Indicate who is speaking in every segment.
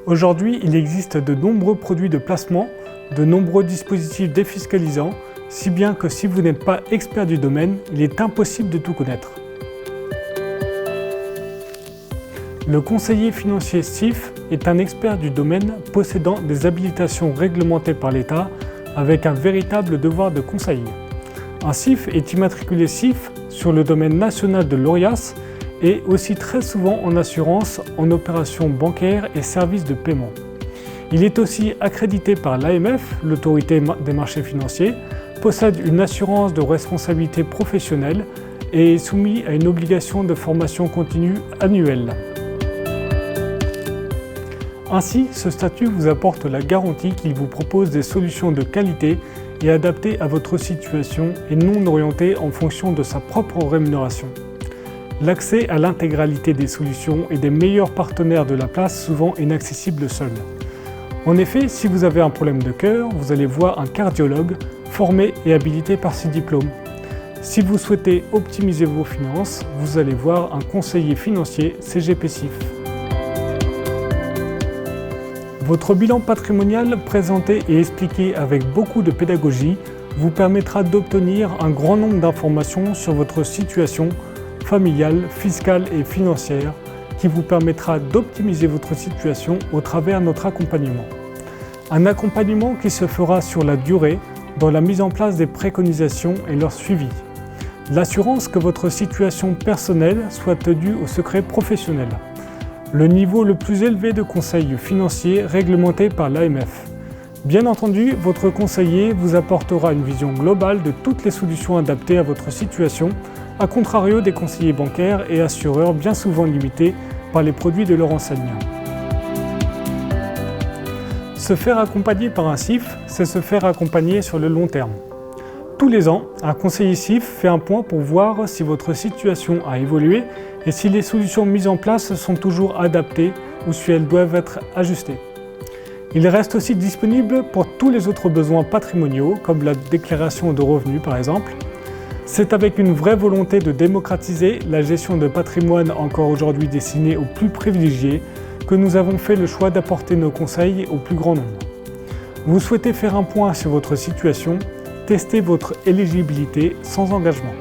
Speaker 1: Aujourd'hui, il existe de nombreux produits de placement, de nombreux dispositifs défiscalisants, si bien que si vous n'êtes pas expert du domaine, il est impossible de tout connaître. Le conseiller financier CIF est un expert du domaine possédant des habilitations réglementées par l'État avec un véritable devoir de conseil. Un CIF est immatriculé CIF sur le domaine national de l'ORIAS et aussi très souvent en assurance, en opérations bancaires et services de paiement. Il est aussi accrédité par l'AMF, l'autorité des marchés financiers, possède une assurance de responsabilité professionnelle et est soumis à une obligation de formation continue annuelle. Ainsi, ce statut vous apporte la garantie qu'il vous propose des solutions de qualité et adaptées à votre situation et non orientées en fonction de sa propre rémunération. L'accès à l'intégralité des solutions et des meilleurs partenaires de la place souvent inaccessible seul. En effet, si vous avez un problème de cœur, vous allez voir un cardiologue formé et habilité par ses diplômes. Si vous souhaitez optimiser vos finances, vous allez voir un conseiller financier CGP-CIF. Votre bilan patrimonial présenté et expliqué avec beaucoup de pédagogie vous permettra d'obtenir un grand nombre d'informations sur votre situation familiale, fiscale et financière qui vous permettra d'optimiser votre situation au travers de notre accompagnement. Un accompagnement qui se fera sur la durée dans la mise en place des préconisations et leur suivi. L'assurance que votre situation personnelle soit tenue au secret professionnel. Le niveau le plus élevé de conseil financier réglementé par l'AMF. Bien entendu, votre conseiller vous apportera une vision globale de toutes les solutions adaptées à votre situation, à contrario des conseillers bancaires et assureurs bien souvent limités par les produits de leur enseigne. Se faire accompagner par un CIF, c'est se faire accompagner sur le long terme. Tous les ans, un conseiller CIF fait un point pour voir si votre situation a évolué et si les solutions mises en place sont toujours adaptées ou si elles doivent être ajustées. Il reste aussi disponible pour tous les autres besoins patrimoniaux, comme la déclaration de revenus par exemple. C'est avec une vraie volonté de démocratiser la gestion de patrimoine encore aujourd'hui destinée aux plus privilégiés que nous avons fait le choix d'apporter nos conseils au plus grand nombre. Vous souhaitez faire un point sur votre situation, testez votre éligibilité sans engagement.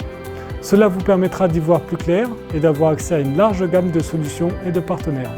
Speaker 1: Cela vous permettra d'y voir plus clair et d'avoir accès à une large gamme de solutions et de partenaires.